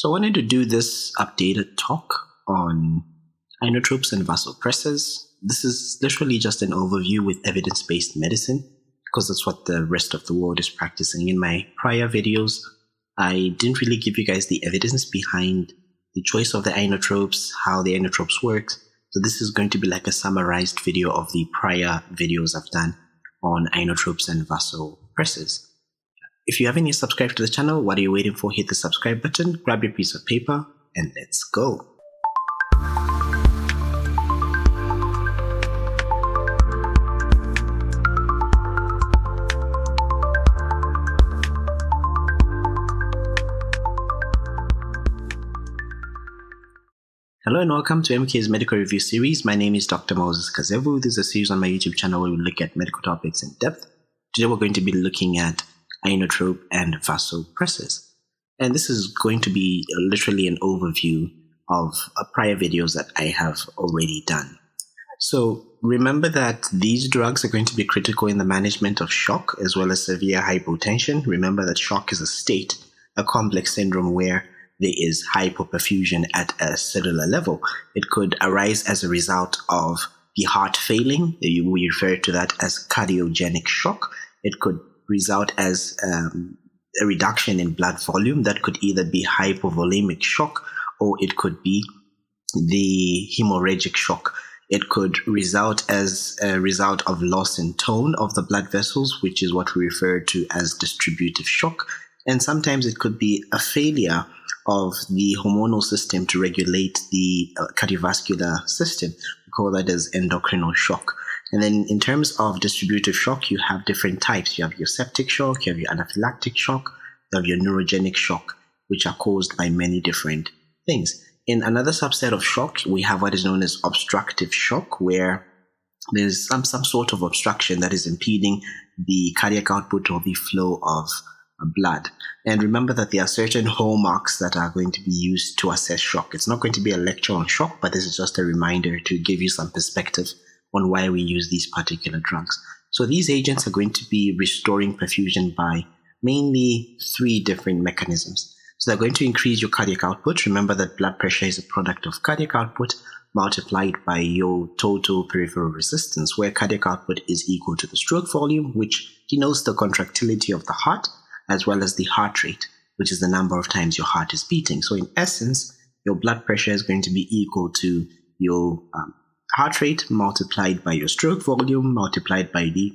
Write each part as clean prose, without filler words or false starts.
So I wanted to do this updated talk on inotropes and vasopressors. This is literally just an overview with evidence-based medicine because that's what the rest of the world is practicing. In my prior videos, I didn't really give you guys the evidence behind the choice of the inotropes, how the inotropes work. So this is going to be like a summarized video of the prior videos I've done on inotropes and vasopressors. If you haven't yet subscribed to the channel, what are you waiting for? Hit the subscribe button, grab your piece of paper, and let's go. Hello and welcome to MK's Medical Review Series. My name is Dr. Moses Kazevu. This is a series on my YouTube channel where we look at medical topics in depth. Today we're going to be looking at inotrope and vasopressors. And this is going to be literally an overview of prior videos that I have already done. So remember that these drugs are going to be critical in the management of shock as well as severe hypotension. Remember that shock is a state, a complex syndrome where there is hypoperfusion at a cellular level. It could arise as a result of the heart failing. We refer to that as cardiogenic shock. It could result as a reduction in blood volume. That could either be hypovolemic shock or it could be the hemorrhagic shock. It could result as a result of loss in tone of the blood vessels, which is what we refer to as distributive shock. And sometimes it could be a failure of the hormonal system to regulate the cardiovascular system. We call that as endocrinal shock. And then in terms of distributive shock, you have different types. You have your septic shock, you have your anaphylactic shock, you have your neurogenic shock, which are caused by many different things. In another subset of shock, we have what is known as obstructive shock, where there's some sort of obstruction that is impeding the cardiac output or the flow of blood. And remember that there are certain hallmarks that are going to be used to assess shock. It's not going to be a lecture on shock, but this is just a reminder to give you some perspective on why we use these particular drugs. So these agents are going to be restoring perfusion by mainly three different mechanisms. So they're going to increase your cardiac output. Remember that blood pressure is a product of cardiac output multiplied by your total peripheral resistance, where cardiac output is equal to the stroke volume, which denotes the contractility of the heart, as well as the heart rate, which is the number of times your heart is beating. So in essence, your blood pressure is going to be equal to your heart rate multiplied by your stroke volume multiplied by the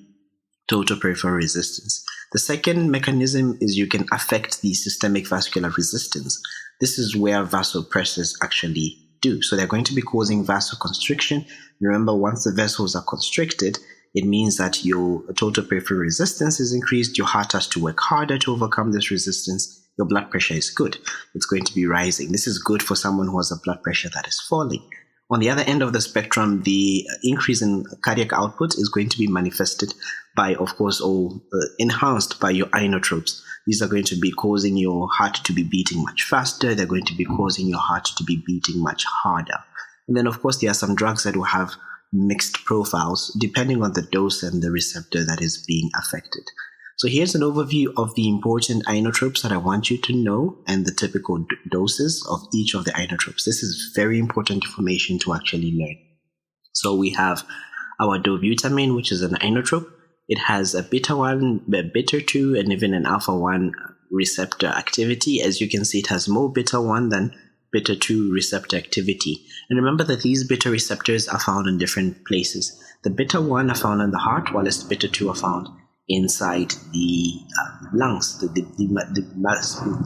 total peripheral resistance. The second mechanism is you can affect the systemic vascular resistance. This is where vasopressors actually do. So they're going to be causing vasoconstriction. Remember, once the vessels are constricted, it means that your total peripheral resistance is increased. Your heart has to work harder to overcome this resistance. Your blood pressure is good. It's going to be rising. This is good for someone who has a blood pressure that is falling. On the other end of the spectrum, the increase in cardiac output is going to be manifested by, of course, or enhanced by your inotropes. These are going to be causing your heart to be beating much faster. They're going to be causing your heart to be beating much harder. And then, of course, there are some drugs that will have mixed profiles depending on the dose and the receptor that is being affected. So here's an overview of the important inotropes that I want you to know and the typical doses of each of the inotropes. This is very important information to actually learn. So we have our dobutamine, which is an inotrope. It has a beta-1, a beta-2, and even an alpha-1 receptor activity. As you can see, it has more beta-1 than beta-2 receptor activity. And remember that these beta receptors are found in different places. The beta-1 are found in the heart, while the beta-2 are found inside the lungs, the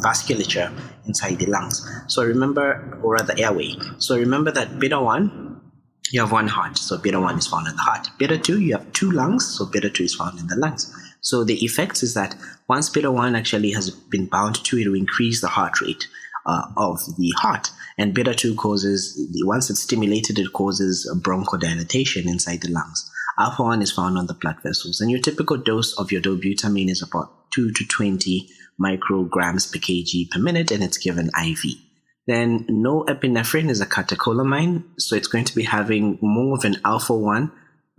vasculature inside the lungs. So remember, or rather airway. So remember that beta-1, you have one heart, so beta-1 is found in the heart. Beta-2, you have two lungs, so beta-2 is found in the lungs. So the effects is that once beta-1 actually has been bound to it will increase the heart rate of the heart, and beta-2 causes, once it's stimulated, it causes a bronchodilation inside the lungs. Alpha-1 is found on the blood vessels, and your typical dose of your dobutamine is about 2 to 20 micrograms per kg per minute, and it's given IV. Then norepinephrine is a catecholamine, so it's going to be having more of an alpha-1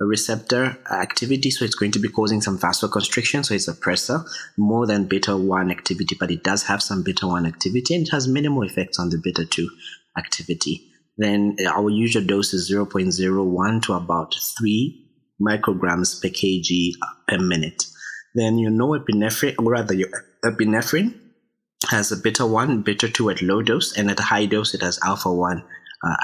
receptor activity, so it's going to be causing some vasoconstriction, so it's a pressor more than beta 1 activity, but it does have some beta 1 activity, and it has minimal effects on the beta 2 activity. Then our usual dose is 0.01 to about 3 micrograms per kg per minute. Then epinephrine, or rather your epinephrine, has a beta 1, beta 2 at low dose, and at a high dose it has alpha 1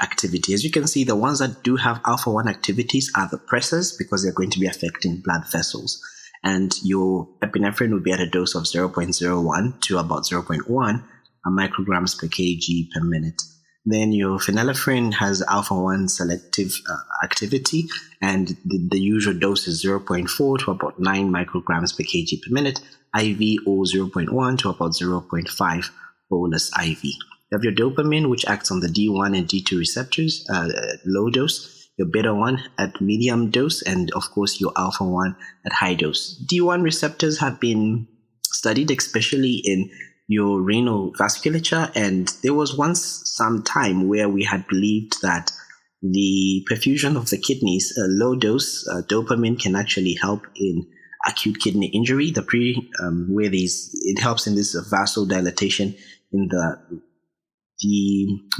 activity. As you can see, the ones that do have alpha 1 activities are the pressors, because they're going to be affecting blood vessels. And your epinephrine will be at a dose of 0.01 to about 0.1 micrograms per kg per minute. Then your phenylephrine has alpha 1 selective activity, and the usual dose is 0.4 to about 9 micrograms per kg per minute, IV, or 0.1 to about 0.5 bolus IV. You have your dopamine, which acts on the D1 and D2 receptors at low dose, your beta 1 at medium dose, and of course your alpha 1 at high dose. D1 receptors have been studied especially in your renal vasculature, and there was once some time where we had believed that the perfusion of the kidneys, low dose dopamine, can actually help in acute kidney injury. Where it helps in this vasodilatation in the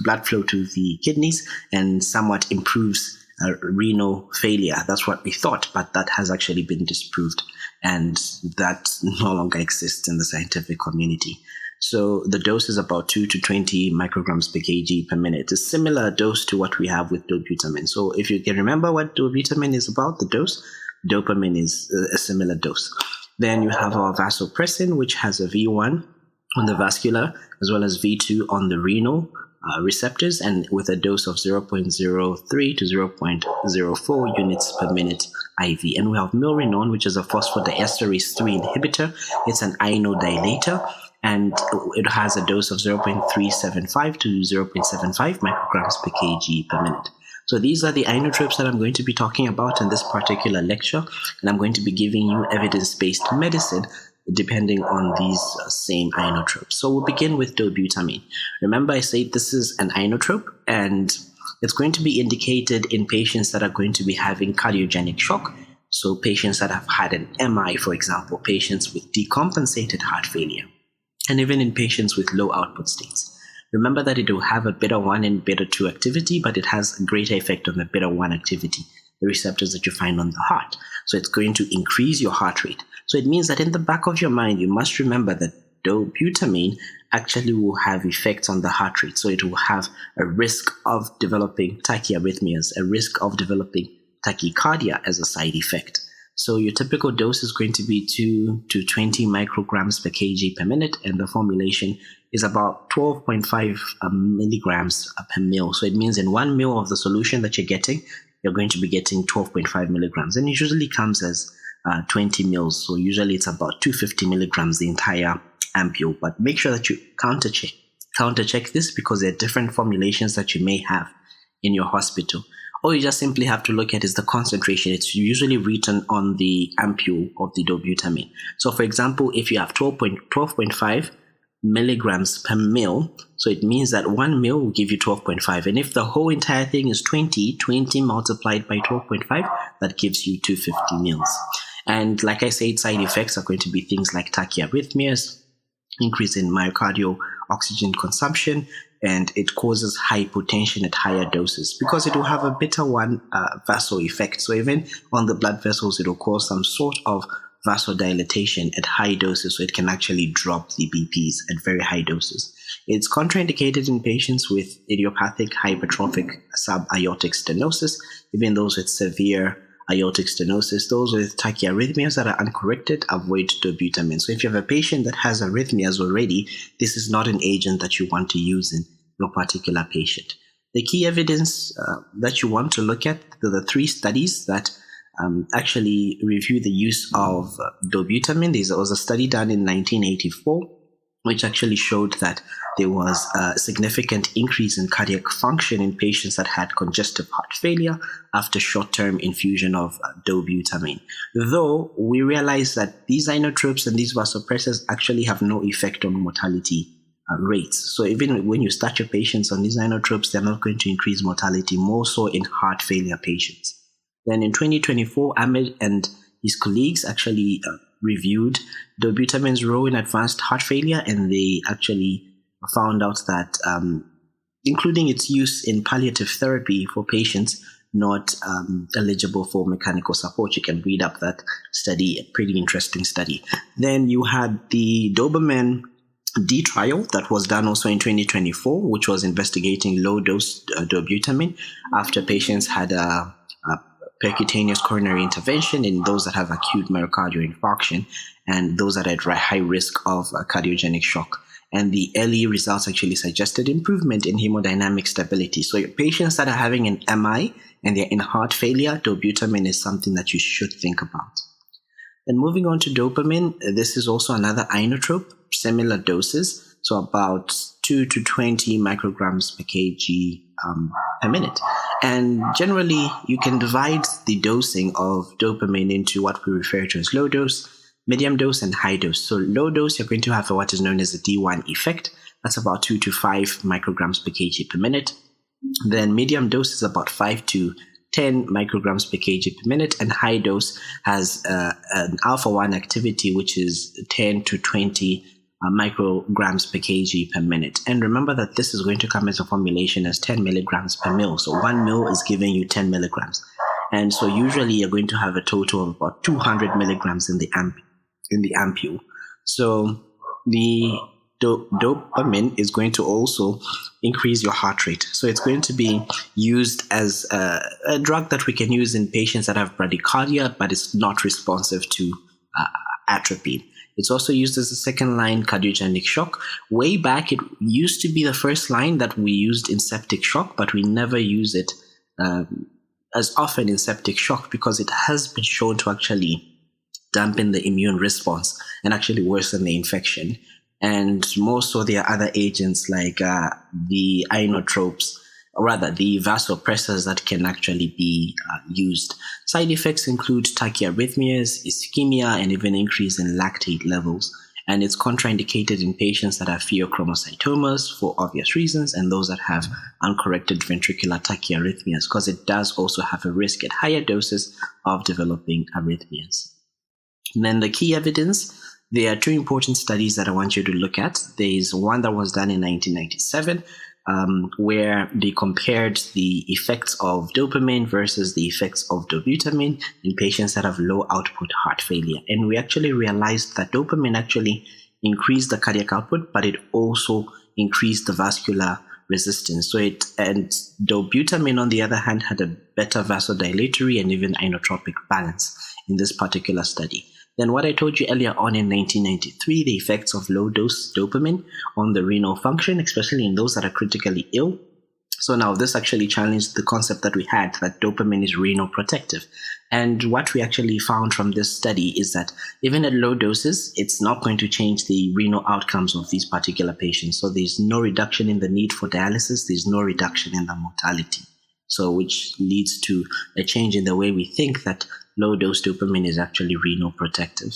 blood flow to the kidneys, and somewhat improves renal failure. That's what we thought, but that has actually been disproved, and that no longer exists in the scientific community. So the dose is about 2 to 20 micrograms per kg per minute. It's a similar dose to what we have with dobutamine. So if you can remember what dobutamine is about, the dose, dopamine is a similar dose. Then you have our vasopressin, which has a V1 on the vascular, as well as V2 on the renal receptors, and with a dose of 0.03 to 0.04 units per minute IV. And we have milrinone, which is a phosphodiesterase 3 inhibitor. It's an inodilator, and it has a dose of 0.375 to 0.75 micrograms per kg per minute. So these are the inotropes that I'm going to be talking about in this particular lecture, and I'm going to be giving you evidence-based medicine depending on these same inotropes. So we'll begin with dobutamine. Remember, I said this is an inotrope, and it's going to be indicated in patients that are going to be having cardiogenic shock. So patients that have had an MI, for example, patients with decompensated heart failure, and even in patients with low output states. Remember that it will have a beta 1 and beta 2 activity, but it has a greater effect on the beta 1 activity, the receptors that you find on the heart. So it's going to increase your heart rate. So it means that in the back of your mind, you must remember that dobutamine actually will have effects on the heart rate. So it will have a risk of developing tachyarrhythmias, a risk of developing tachycardia as a side effect. So your typical dose is going to be 2 to 20 micrograms per kg per minute, and the formulation is about 12.5 milligrams per mil. So it means in 1 mil of the solution that you're getting, you're going to be getting 12.5 milligrams. And it usually comes as 20 mils. So usually it's about 250 milligrams, the entire ampule. But make sure that you counter-check this, because there are different formulations that you may have in your hospital. All you just simply have to look at is the concentration. It's usually written on the ampule of the dobutamine. So for example, if you have 12.5 milligrams per mil, so it means that 1 mil will give you 12.5. And if the whole entire thing is 20 multiplied by 12.5, that gives you 250 mils. And like I said, side effects are going to be things like tachyarrhythmias, increase in myocardial oxygen consumption, and it causes hypotension at higher doses, because it will have a beta 1 vaso effect. So even on the blood vessels, it will cause some sort of vasodilatation at high doses, so it can actually drop the BPs at very high doses. It's contraindicated in patients with idiopathic hypertrophic subaortic stenosis, even those with severe aortic stenosis. Those with tachyarrhythmias that are uncorrected, avoid dobutamine. So if you have a patient that has arrhythmias already, this is not an agent that you want to use in your particular patient. The key evidence that you want to look at, the 3 studies that actually review the use of dobutamine. There was a study done in 1984, which actually showed that there was a significant increase in cardiac function in patients that had congestive heart failure after short-term infusion of dobutamine. Though we realize that these inotropes and these vasopressors actually have no effect on mortality rates. So even when you start your patients on these inotropes, they're not going to increase mortality, more so in heart failure patients. Then in 2024, Ahmed and his colleagues actually reviewed dobutamin's role in advanced heart failure, and they actually found out that including its use in palliative therapy for patients not eligible for mechanical support. You can read up that study, a pretty interesting study. Then you had the Doberman D trial that was done also in 2024, which was investigating low-dose dobutamin after patients had a percutaneous coronary intervention in those that have acute myocardial infarction and those that are at high risk of cardiogenic shock. And the early results actually suggested improvement in hemodynamic stability. So patients that are having an MI and they're in heart failure, dobutamin is something that you should think about. And moving on to dopamine, this is also another inotrope, similar doses, so about 2 to 20 micrograms per kg per minute. And generally, you can divide the dosing of dopamine into what we refer to as low dose, medium dose, and high dose. So low dose, you're going to have what is known as the D1 effect. That's about 2 to 5 micrograms per kg per minute. Then medium dose is about 5 to 10 micrograms per kg per minute, and high dose has an alpha-1 activity, which is 10 to 20 micrograms per kg per minute. And remember that this is going to come as a formulation as 10 milligrams per mil. So 1 mil is giving you 10 milligrams. And so usually you're going to have a total of about 200 milligrams in the ampule. So the dopamine is going to also increase your heart rate. So it's going to be used as a drug that we can use in patients that have bradycardia, but it's not responsive to atropine. It's also used as a second-line cardiogenic shock. Way back, it used to be the first line that we used in septic shock, but we never use it as often in septic shock because it has been shown to actually dampen the immune response and actually worsen the infection. And more so, there are other agents like the inotropes, or rather the vasopressors that can actually be used. Side effects include tachyarrhythmias, ischemia, and even increase in lactate levels. And it's contraindicated in patients that have pheochromocytomas for obvious reasons, and those that have uncorrected ventricular tachyarrhythmias, because it does also have a risk at higher doses of developing arrhythmias. And then the key evidence, there are two important studies that I want you to look at. There is one that was done in 1997, where they compared the effects of dopamine versus the effects of dobutamine in patients that have low output heart failure. And we actually realized that dopamine actually increased the cardiac output, but it also increased the vascular resistance. And dobutamine, on the other hand, had a better vasodilatory and even inotropic balance in this particular study. Then what I told you earlier on in 1993, the effects of low-dose dopamine on the renal function, especially in those that are critically ill. So now this actually challenged the concept that we had that dopamine is renal protective. And what we actually found from this study is that even at low doses, it's not going to change the renal outcomes of these particular patients. So there's no reduction in the need for dialysis. There's no reduction in the mortality. So which leads to a change in the way we think that low-dose dopamine is actually renal protective.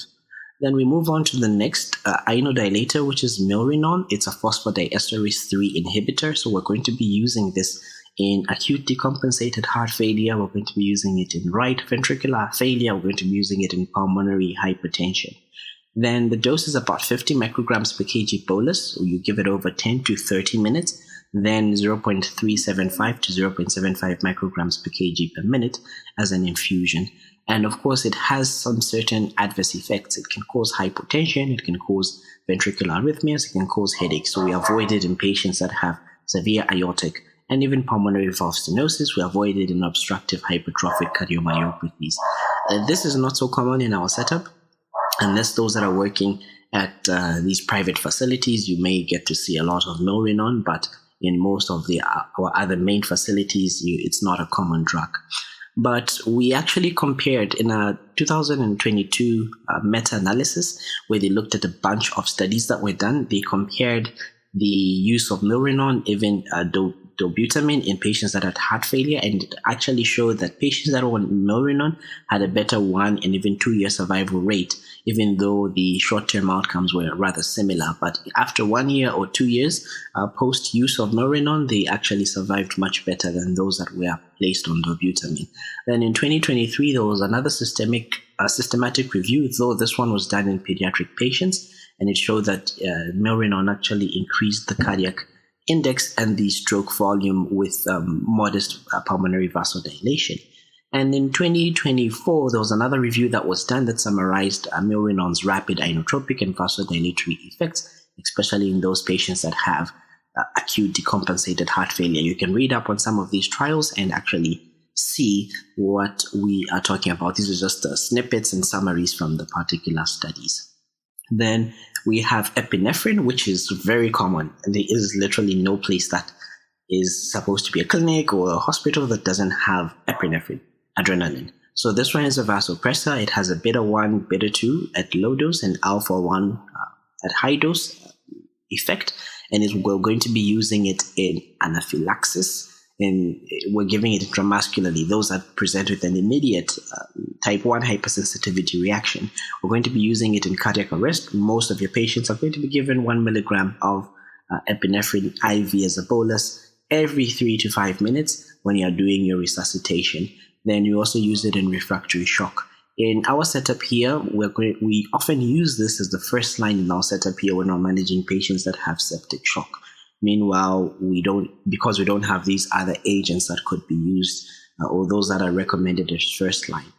Then we move on to the next inodilator, which is milrinone. It's a phosphodiesterase 3 inhibitor. So we're going to be using this in acute decompensated heart failure. We're going to be using it in right ventricular failure. We're going to be using it in pulmonary hypertension. Then the dose is about 50 micrograms per kg bolus. So you give it over 10 to 30 minutes. Then 0.375 to 0.75 micrograms per kg per minute as an infusion. And of course, it has some certain adverse effects. It can cause hypotension, it can cause ventricular arrhythmias, it can cause headaches. So we avoid it in patients that have severe aortic and even pulmonary valve stenosis. We avoid it in obstructive hypertrophic cardiomyopathies. This is not so common in our setup, unless those that are working at these private facilities, you may get to see a lot of milrinone, but in most of our other main facilities, it's not a common drug. But we actually compared in a 2022 meta-analysis where they looked at a bunch of studies that were done. They compared the use of milrinone, even dobutamine in patients that had heart failure, and it actually showed that patients that were on milrinone had a better 1 and even 2 year survival rate, even though the short-term outcomes were rather similar. But after 1 year or 2 years post use of milrinone, they actually survived much better than those that were placed on dobutamine. Then in 2023, there was another systematic review, though this one was done in pediatric patients, and it showed that milrinone actually increased the cardiac index and the stroke volume with modest pulmonary vasodilation. And in 2024, there was another review that was done that summarized milrinone's rapid inotropic and vasodilatory effects, especially in those patients that have acute decompensated heart failure. You can read up on some of these trials and actually see what we are talking about. These are just snippets and summaries from the particular studies. Then we have epinephrine, which is very common. There is literally no place that is supposed to be a clinic or a hospital that doesn't have epinephrine, adrenaline. So this one is a vasopressor. It has a beta 1, beta 2 at low dose and alpha 1 at high dose effect. And we're going to be using it in anaphylaxis, and we're giving it intramuscularly. Those that present with an immediate type 1 hypersensitivity reaction. We're going to be using it in cardiac arrest. Most of your patients are going to be given 1 milligram of epinephrine IV as a bolus every 3 to 5 minutes when you're doing your resuscitation. Then you also use it in refractory shock. In our setup here, we often use this as the first line in our setup here when we're managing patients that have septic shock. Meanwhile, because we don't have these other agents that could be used or those that are recommended as first line.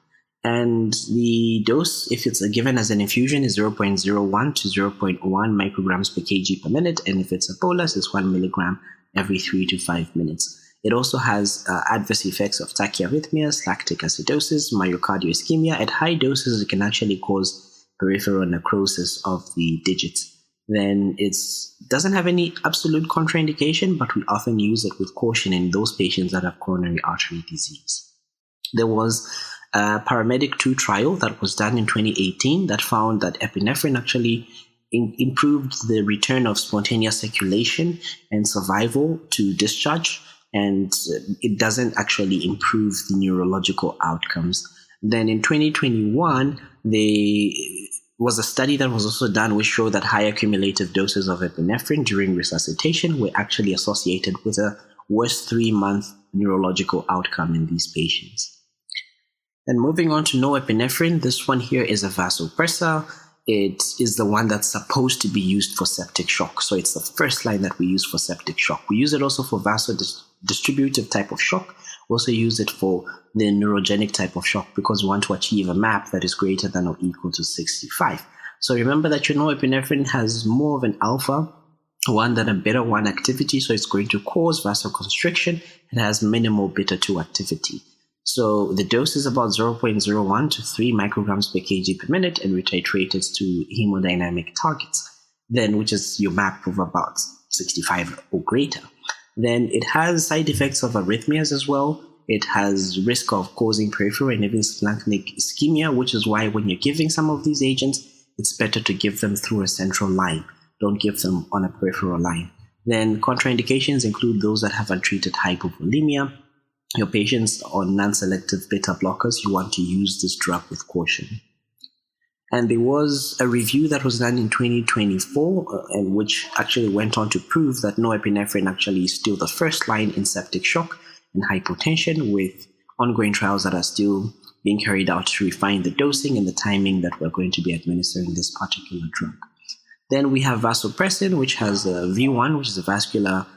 And the dose, if it's given as an infusion, is 0.01 to 0.1 micrograms per kg per minute. And if it's a bolus, it's 1 milligram every 3 to 5 minutes. It also has adverse effects of tachyarrhythmias, lactic acidosis, myocardial ischemia. At high doses, it can actually cause peripheral necrosis of the digits. Then it doesn't have any absolute contraindication, but we often use it with caution in those patients that have coronary artery disease. There was a paramedic 2 trial that was done in 2018 that found that epinephrine actually improved the return of spontaneous circulation and survival to discharge, and it doesn't actually improve the neurological outcomes. Then in 2021, there was a study that was also done which showed that higher cumulative doses of epinephrine during resuscitation were actually associated with a worse 3-month neurological outcome in these patients. And moving on to norepinephrine, this one here is a vasopressor. It is the one that's supposed to be used for septic shock. So it's the first line that we use for septic shock. We use it also for vasodistributive type of shock. We also use it for the neurogenic type of shock because we want to achieve a MAP that is greater than or equal to 65. So remember that your norepinephrine has more of an alpha 1 than a beta 1 activity, so it's going to cause vasoconstriction. It has minimal beta 2 activity. So the dose is about 0.01 to 3 micrograms per kg per minute, and we titrate it to hemodynamic targets, then which is your MAP of about 65 or greater. Then it has side effects of arrhythmias as well. It has risk of causing peripheral and even splanchnic ischemia, which is why when you're giving some of these agents, it's better to give them through a central line. Don't give them on a peripheral line. Then contraindications include those that have untreated hypovolemia. Your patients on non-selective beta blockers, you want to use this drug with caution. And there was a review that was done in 2024, and which actually went on to prove that norepinephrine actually is still the first line in septic shock and hypotension, with ongoing trials that are still being carried out to refine the dosing and the timing that we're going to be administering this particular drug. Then we have vasopressin, which has a V1, which is a vascular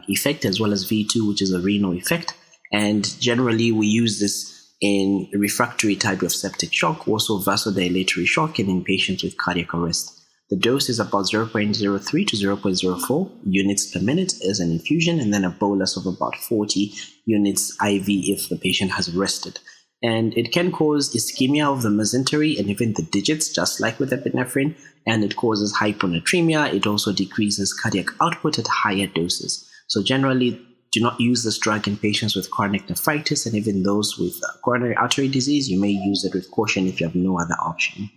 effect, as well as V2, which is a renal effect. And generally, we use this in refractory type of septic shock, also vasodilatory shock, and in patients with cardiac arrest. The dose is about 0.03 to 0.04 units per minute as an infusion, and then a bolus of about 40 units IV if the patient has arrested. And it can cause ischemia of the mesentery and even the digits, just like with epinephrine, and it causes hyponatremia. It also decreases cardiac output at higher doses. So generally, do not use this drug in patients with chronic nephritis, and even those with coronary artery disease. You may use it with caution if you have no other option.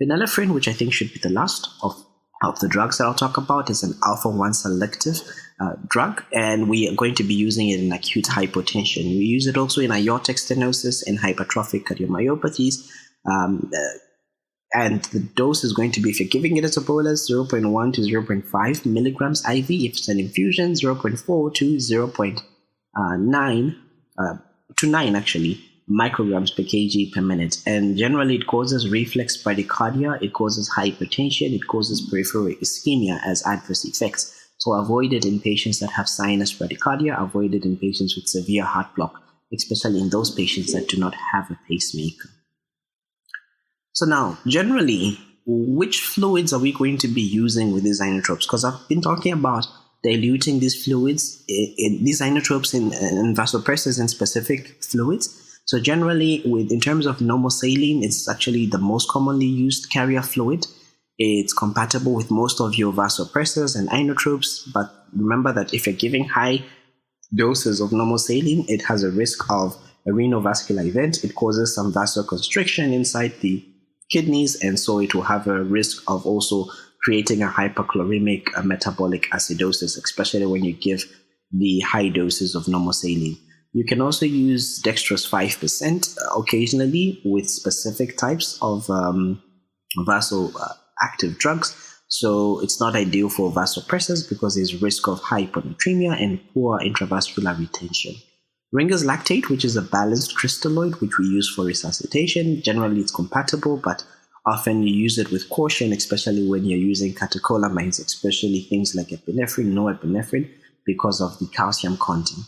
Phenylephrine, which I think should be the last of of the drugs that I'll talk about is an alpha-1 selective drug, and we are going to be using it in acute hypotension. We use it also in aortic stenosis and hypertrophic cardiomyopathies. And the dose is going to be, if you're giving it as a bolus, 0.1 to 0.5 milligrams IV. If it's an infusion, 0.4 to 0.9 to 9 actually micrograms per kg per minute. And generally it causes reflex bradycardia, it causes hypertension, it causes peripheral ischemia as adverse effects. So avoid it in patients that have sinus bradycardia, avoid it in patients with severe heart block, especially in those patients that do not have a pacemaker. So now, generally, which fluids are we going to be using with these inotropes? Because I've been talking about diluting these fluids, these inotropes and vasopressors in specific fluids. So generally, in terms of normal saline, it's actually the most commonly used carrier fluid. It's compatible with most of your vasopressors and inotropes, but remember that if you're giving high doses of normal saline, it has a risk of a renal vascular event. It causes some vasoconstriction inside the kidneys, and so it will have a risk of also creating a hyperchloremic metabolic acidosis, especially when you give the high doses of normal saline. You can also use dextrose 5% occasionally with specific types of vasoactive drugs. So it's not ideal for vasopressors because there's risk of hyponatremia and poor intravascular retention. Ringer's lactate, which is a balanced crystalloid, which we use for resuscitation. Generally, it's compatible, but often you use it with caution, especially when you're using catecholamines, especially things like epinephrine, norepinephrine, because of the calcium content.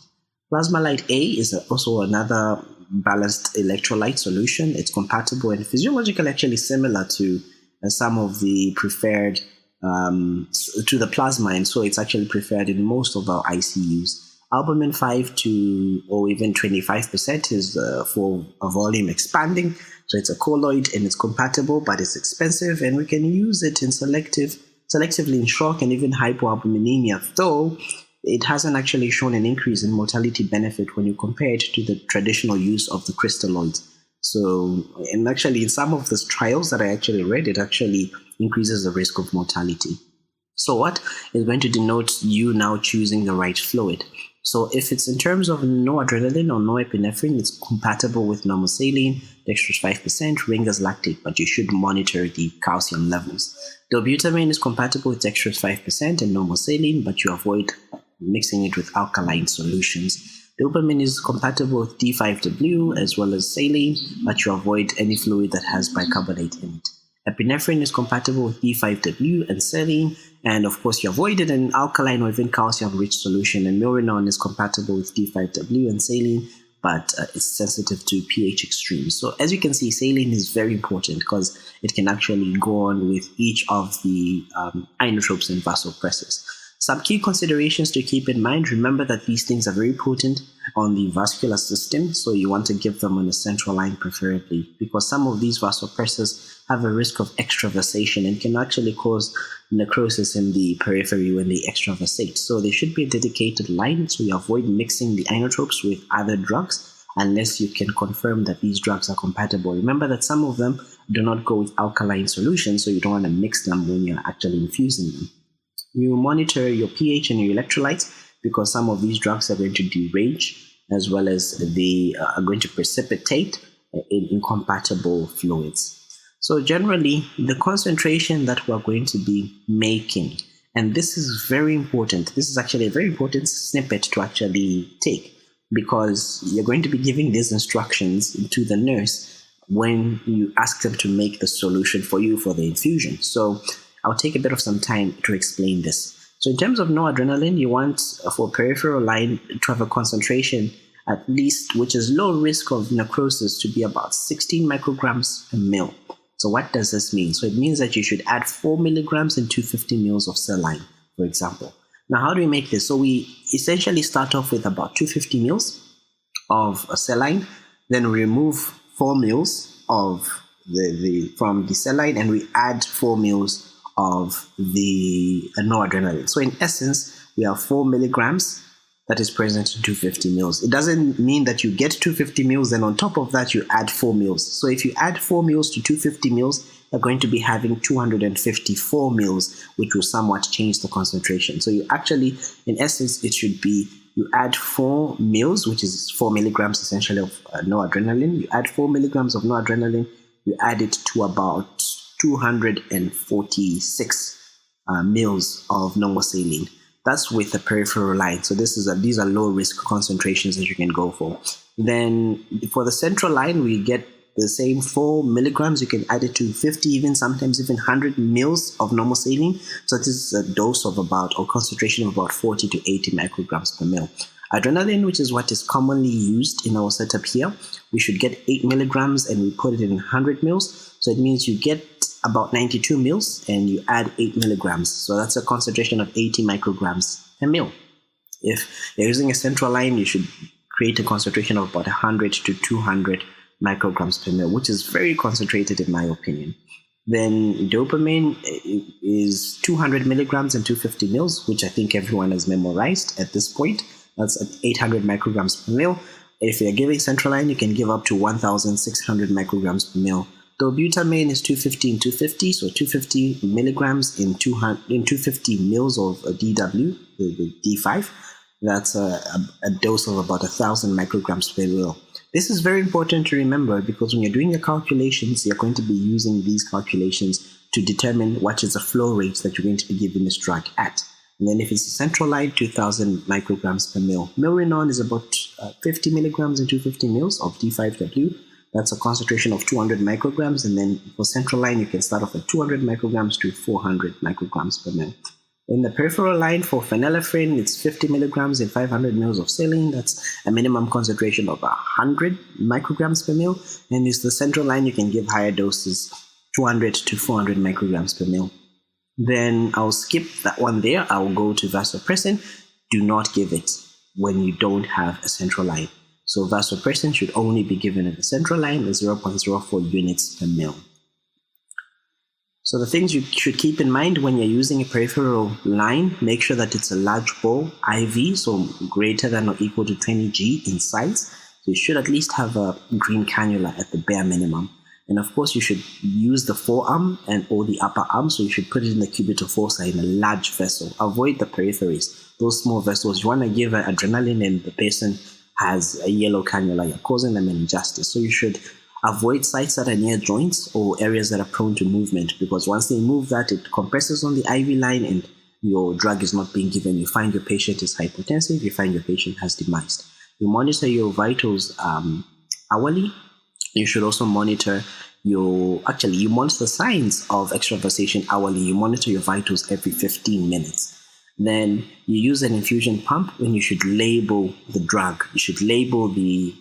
Plasmalite A is also another balanced electrolyte solution. It's compatible and physiologically actually similar to some of the preferred, to the plasma, and so it's actually preferred in most of our ICUs. Albumin 5 to or even 25% is for a volume expanding. So it's a colloid and it's compatible, but it's expensive, and we can use it in selectively in shock and even hypoalbuminemia, though it hasn't actually shown an increase in mortality benefit when you compare it to the traditional use of the crystalloids. So, and actually in some of the trials that I actually read, it actually increases the risk of mortality. So what is going to denote you now choosing the right fluid? So if it's in terms of noradrenaline or norepinephrine, it's compatible with normal saline, dextrose 5%, Ringer's lactate, but you should monitor the calcium levels. Dobutamine is compatible with dextrose 5% and normal saline, but you avoid mixing it with alkaline solutions. Dopamine is compatible with D5W as well as saline, but you avoid any fluid that has bicarbonate in it. Epinephrine is compatible with D5W and saline, and of course you avoid it in alkaline or even calcium-rich solution. And Milrinone is compatible with D5W and saline, but it's sensitive to pH extremes. So as you can see, saline is very important because it can actually go on with each of the inotropes and vasopressors. Some key considerations to keep in mind: remember that these things are very potent on the vascular system, so you want to give them on a central line preferably, because some of these vasopressors have a risk of extravasation and can actually cause necrosis in the periphery when they extravasate. So there should be a dedicated line, so you avoid mixing the inotropes with other drugs unless you can confirm that these drugs are compatible. Remember that some of them do not go with alkaline solutions, so you don't want to mix them when you're actually infusing them. You monitor your pH and your electrolytes, because some of these drugs are going to derange as well as they are going to precipitate in incompatible fluids. So generally, the concentration that we're going to be making, and this is very important, this is actually a very important snippet to actually take, because you're going to be giving these instructions to the nurse when you ask them to make the solution for you for the infusion. So I'll take a bit of some time to explain this. So in terms of noradrenaline, you want for peripheral line to have a concentration at least, which is low risk of necrosis, to be about 16 micrograms per mil. So what does this mean? So it means that you should add 4 milligrams and 250 mils of saline, for example. Now, how do we make this? So we essentially start off with about 250 mils of saline, then we remove 4 mils of from the saline, and we add 4 mils of the noradrenaline. So in essence, we have 4 milligrams that is present in 250 mils. It doesn't mean that you get 250 mils and on top of that you add 4 mils. So if you add 4 mils to 250 mils you're going to be having 254 mils, which will somewhat change the concentration. So you actually, in essence, it should be you add 4 mils, which is 4 milligrams essentially of noradrenaline. You add 4 milligrams of noradrenaline, you add it to about 246 mils of normal saline. That's with the peripheral line. So these are low risk concentrations that you can go for. Then for the central line, we get the same 4 milligrams. You can add it to 50, even sometimes even 100 mils of normal saline. So this is a dose of about, or concentration of about 40 to 80 micrograms per mil. Adrenaline, which is what is commonly used in our setup here, we should get 8 milligrams and we put it in 100 mils. So it means you get about 92 mils and you add 8 milligrams. So that's a concentration of 80 micrograms per mil. If you're using a central line, you should create a concentration of about 100 to 200 micrograms per mil, which is very concentrated in my opinion. Then dopamine is 200 milligrams and 250 mils, which I think everyone has memorized at this point. That's at 800 micrograms per mil. If you're giving central line, you can give up to 1,600 micrograms per mil. Dobutamine is 250 and 250, so 250 milligrams in 250 mils of DW, the D5. That's a dose of about 1,000 micrograms per mil. This is very important to remember because when you're doing your calculations, you're going to be using these calculations to determine what is the flow rate that you're going to be giving this drug at. And then if it's a central line, 2,000 micrograms per mil. Milrinone is about 50 milligrams in 250 mils of D5W. That's a concentration of 200 micrograms. And then for central line, you can start off at 200 micrograms to 400 micrograms per mil. In the peripheral line for phenylephrine, it's 50 milligrams in 500 mils of saline. That's a minimum concentration of 100 micrograms per mil. And it's the central line, you can give higher doses, 200 to 400 micrograms per mil. Then I'll skip that one there. I'll go to vasopressin. Do not give it when you don't have a central line. So vasopressin should only be given at the central line at 0.04 units per mil. So the things you should keep in mind when you're using a peripheral line, make sure that it's a large bore IV, so greater than or equal to 20 G in size. So you should at least have a green cannula at the bare minimum. And of course, you should use the forearm and or the upper arm, so you should put it in the cubital fossa in a large vessel. Avoid the peripheries, those small vessels. You want to give adrenaline and the patient has a yellow cannula, you're causing them an injustice. So you should avoid sites that are near joints or areas that are prone to movement, because once they move that, it compresses on the IV line and your drug is not being given. You find your patient is hypotensive, you find your patient has demised. You monitor your vitals hourly. You should also monitor you monitor signs of extravasation hourly. You monitor your vitals every 15 minutes. Then you use an infusion pump when you should label the drug. You should label the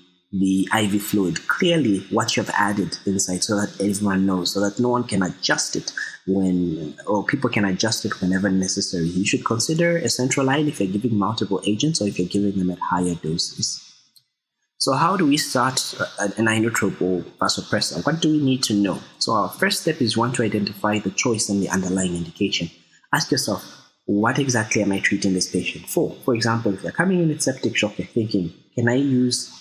IV fluid clearly what you have added inside so that everyone knows, so that no one can adjust it or people can adjust it whenever necessary. You should consider a central line if you're giving multiple agents or if you're giving them at higher doses. So how do we start an inotrope or vasopressor? What do we need to know? So our first step is one to identify the choice and the underlying indication. Ask yourself, what exactly am I treating this patient for? For example, if you're coming in with septic shock, you're thinking, can I use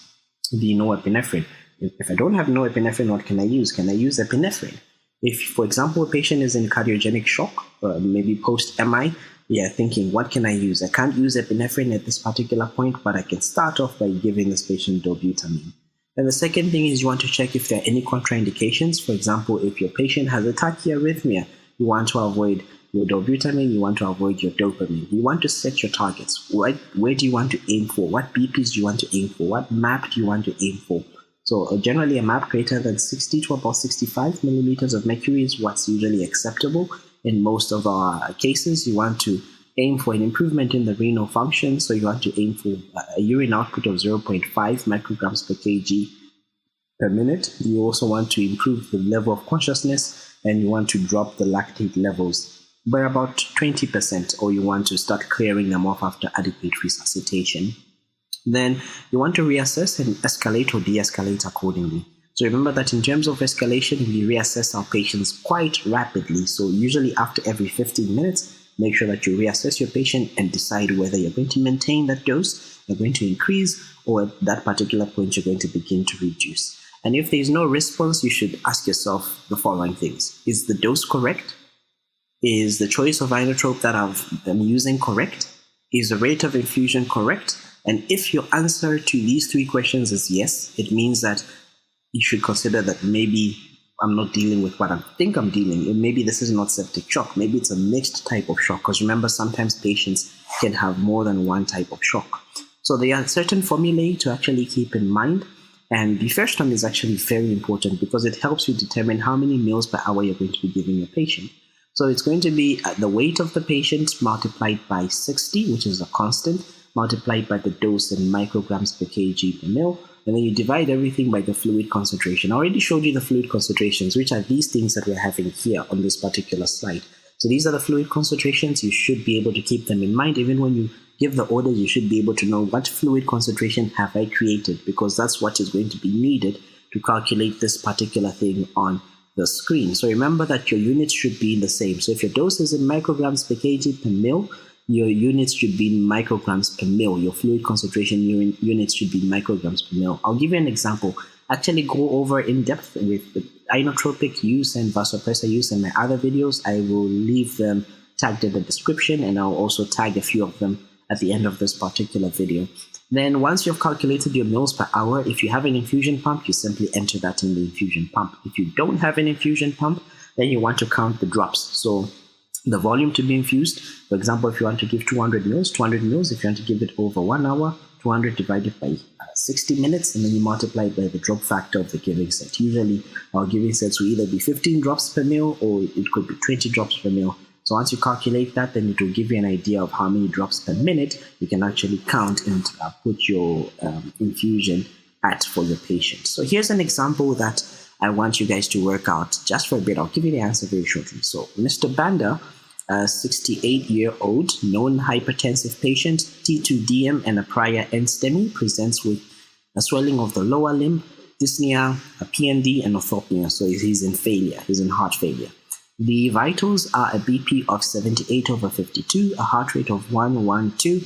the norepinephrine? If I don't have norepinephrine, what can I use? Can I use epinephrine? If, for example, a patient is in cardiogenic shock, maybe post-MI, you're thinking, what can I use? I can't use epinephrine at this particular point, but I can start off by giving this patient dobutamine. And the second thing is you want to check if there are any contraindications. For example, if your patient has a tachyarrhythmia, you want to avoid your dobutamine, you want to avoid your dopamine. You want to set your targets. Where do you want to aim for? What BPs do you want to aim for? What MAP do you want to aim for? So generally a MAP greater than 60 to about 65 millimeters of mercury is what's usually acceptable. In most of our cases, you want to aim for an improvement in the renal function. So you want to aim for a urine output of 0.5 micrograms per kg per minute. You also want to improve the level of consciousness, and you want to drop the lactate levels by about 20%, or you want to start clearing them off after adequate resuscitation. Then you want to reassess and escalate or de-escalate accordingly. So remember that in terms of escalation, we reassess our patients quite rapidly. So usually after every 15 minutes, make sure that you reassess your patient and decide whether you're going to maintain that dose, you're going to increase, or at that particular point, you're going to begin to reduce. And if there's no response, you should ask yourself the following things. Is the dose correct? Is the choice of inotrope that I'm using correct? Is the rate of infusion correct? And if your answer to these three questions is yes, it means that you should consider that maybe I'm not dealing with what I think I'm dealing with. Maybe this is not septic shock. Maybe it's a mixed type of shock, because remember, sometimes patients can have more than one type of shock. So there are certain formulae to actually keep in mind. And the first one is actually very important because it helps you determine how many mils per hour you're going to be giving your patient. So it's going to be the weight of the patient multiplied by 60, which is a constant, multiplied by the dose in micrograms per kg per mil. And then you divide everything by the fluid concentration. I already showed you the fluid concentrations, which are these things that we're having here on this particular slide. So these are the fluid concentrations. You should be able to keep them in mind. Even when you give the orders, you should be able to know what fluid concentration have I created, because that's what is going to be needed to calculate this particular thing on the screen. So remember that your units should be the same. So if your dose is in micrograms per kg per mil, your units should be in micrograms per mil. Your fluid concentration units should be in micrograms per mil. I'll give you an example. Actually go over in depth with the inotropic use and vasopressor use in my other videos. I will leave them tagged in the description, and I'll also tag a few of them at the end of this particular video. Then once you've calculated your mils per hour, if you have an infusion pump, you simply enter that in the infusion pump. If you don't have an infusion pump, then you want to count the drops. So the volume to be infused, for example, if you want to give 200 mils, 200 mils. If you want to give it over 1 hour, 200 divided by 60 minutes, and then you multiply it by the drop factor of the giving set. Usually our giving sets will either be 15 drops per mil or it could be 20 drops per mil. So once you calculate that, then it will give you an idea of how many drops per minute you can actually count and put your infusion at for your patient. So here's an example that I want you guys to work out just for a bit. I'll give you the answer very shortly. So Mr. Banda, a 68-year-old known hypertensive patient, T2DM and a prior NSTEMI, presents with a swelling of the lower limb, dyspnea, a PND, and orthopnea. So he's in failure. He's in heart failure. The vitals are a BP of 78/52, a heart rate of 112,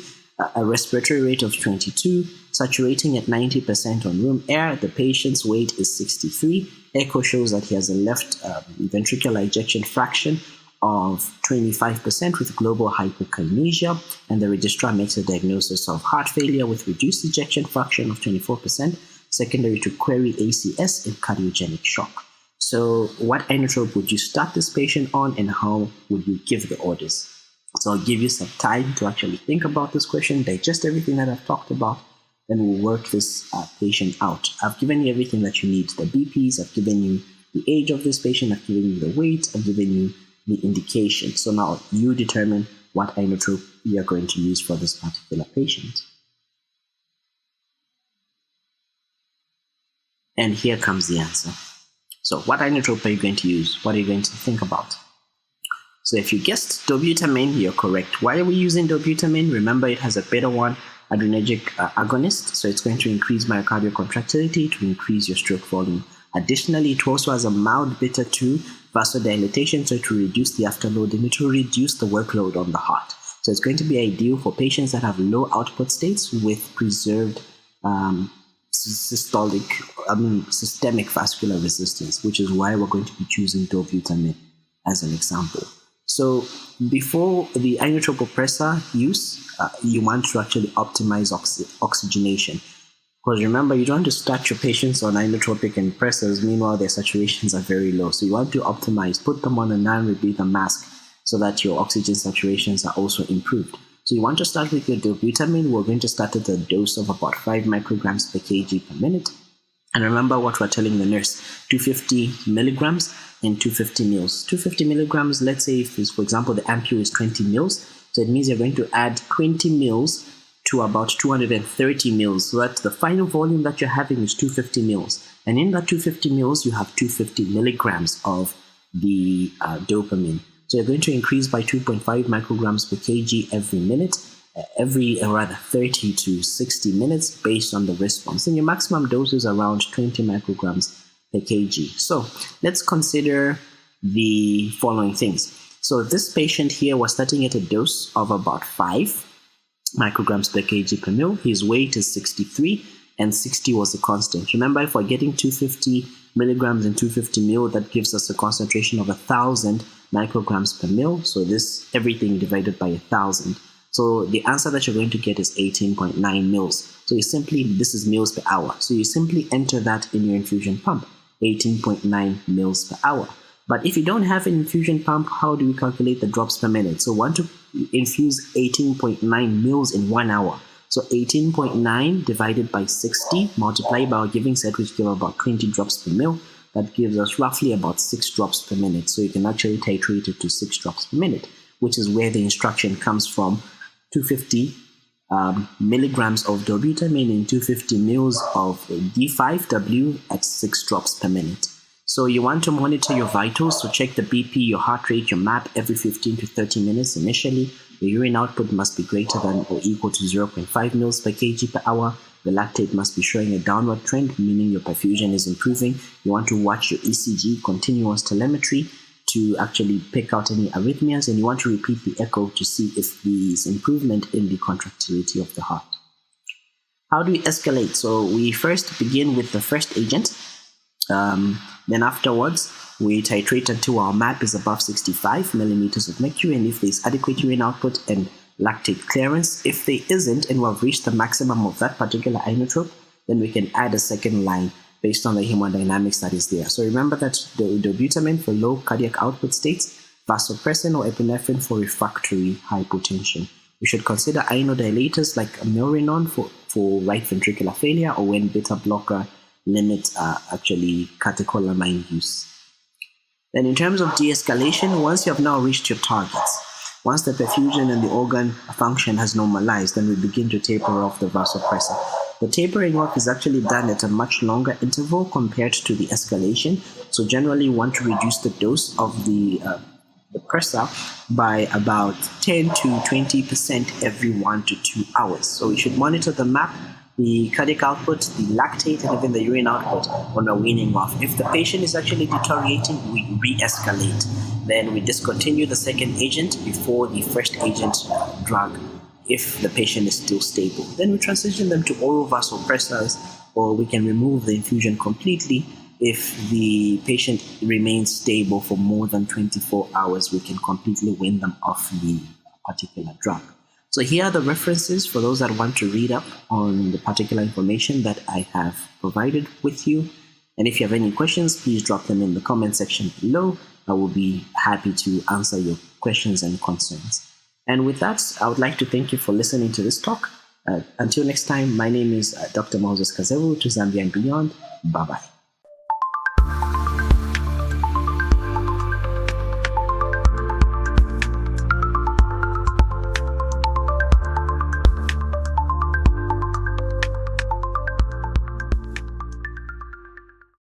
a respiratory rate of 22, saturating at 90% on room air. The patient's weight is 63. Echo shows that he has a left ventricular ejection fraction of 25% with global hypokinesia, and the registrar makes a diagnosis of heart failure with reduced ejection fraction of 24%, secondary to query ACS and cardiogenic shock. So what inotrope would you start this patient on, and how would you give the orders? So I'll give you some time to actually think about this question, digest everything that I've talked about, then we'll work this patient out. I've given you everything that you need, the BPs, I've given you the age of this patient, I've given you the weight, I've given you the indication. So now you determine what inotrope you are going to use for this particular patient. And here comes the answer. So what inotrope are you going to use? What are you going to think about? So if you guessed dobutamine, you're correct. Why are we using dobutamine? Remember, it has a beta-1 adrenergic agonist, so it's going to increase myocardial contractility to increase your stroke volume. Additionally, it also has a mild beta-2 vasodilatation, so it will reduce the afterload and it will reduce the workload on the heart. So it's going to be ideal for patients that have low output states with preserved systemic vascular resistance, which is why we're going to be choosing dobutamine as an example. So before the inotrope use, you want to actually optimize oxygenation. Because remember, you don't want to start your patients on inotropic and pressors, meanwhile their saturations are very low. So you want to optimize, put them on a non-rebreather mask so that your oxygen saturations are also improved. So you want to start with your dobutamine. We're going to start at a dose of about 5 micrograms per kg per minute. And remember what we're telling the nurse, 250 milligrams and 250 mils. 250 milligrams, let's say if, for example, the ampule is 20 mils. So it means you're going to add 20 mils to about 230 mils. So that the final volume that you're having is 250 mils. And in that 250 mils, you have 250 milligrams of the dopamine. So you're going to increase by 2.5 micrograms per kg every minute, every 30 to 60 minutes based on the response. And your maximum dose is around 20 micrograms per kg. So let's consider the following things. So this patient here was starting at a dose of about 5 micrograms per kg per mil. His weight is 63. and 60 was the constant. Remember, if we're getting 250 milligrams and 250 mil, that gives us a concentration of 1,000 micrograms per mil. So this everything divided by 1,000. So the answer that you're going to get is 18.9 mils. So this is mils per hour. So you simply enter that in your infusion pump, 18.9 mils per hour. But if you don't have an infusion pump, how do we calculate the drops per minute? So we want to infuse 18.9 mils in 1 hour. So 18.9 divided by 60 multiplied by our giving set, which give about 20 drops per mil. That gives us roughly about 6 drops per minute. So you can actually titrate it to 6 drops per minute, which is where the instruction comes from. 250 milligrams of dobutamine and 250 mils of D5W at 6 drops per minute. So you want to monitor your vitals, so check the BP, your heart rate, your MAP every 15 to 30 minutes initially. The urine output must be greater than or equal to 0.5 mils per kg per hour. The lactate must be showing a downward trend, meaning your perfusion is improving. You want to watch your ECG, continuous telemetry, to actually pick out any arrhythmias, and you want to repeat the echo to see if there is improvement in the contractility of the heart. How do we escalate? So we first begin with the first agent. Then afterwards, we titrate until our MAP is above 65 millimeters of mercury, and if there is adequate urine output and lactate clearance. If there isn't, and we've reached the maximum of that particular inotrope, then we can add a second line based on the hemodynamics that is there. So remember that the dobutamine for low cardiac output states, vasopressin or epinephrine for refractory hypotension. We should consider inodilators like milrinone for right ventricular failure, or when beta blocker limits actually catecholamine use. Then in terms of de-escalation, once you have now reached your targets, once the perfusion and the organ function has normalized, then we begin to taper off the vasopressor. The tapering off is actually done at a much longer interval compared to the escalation. So generally, we want to reduce the dose of the pressor by about 10 to 20% every 1 to 2 hours. So we should monitor the MAP, the cardiac output, the lactate, and even the urine output when we're weaning off. If the patient is actually deteriorating, we re-escalate. Then we discontinue the second agent before the first agent drug if the patient is still stable. Then we transition them to oral vasopressors, or we can remove the infusion completely. If the patient remains stable for more than 24 hours, we can completely wean them off the particular drug. So here are the references for those that want to read up on the particular information that I have provided with you. And if you have any questions, please drop them in the comment section below. I will be happy to answer your questions and concerns. And with that, I would like to thank you for listening to this talk. Until next time, my name is Dr. Moses Kazewu, to Zambia and beyond. Bye-bye.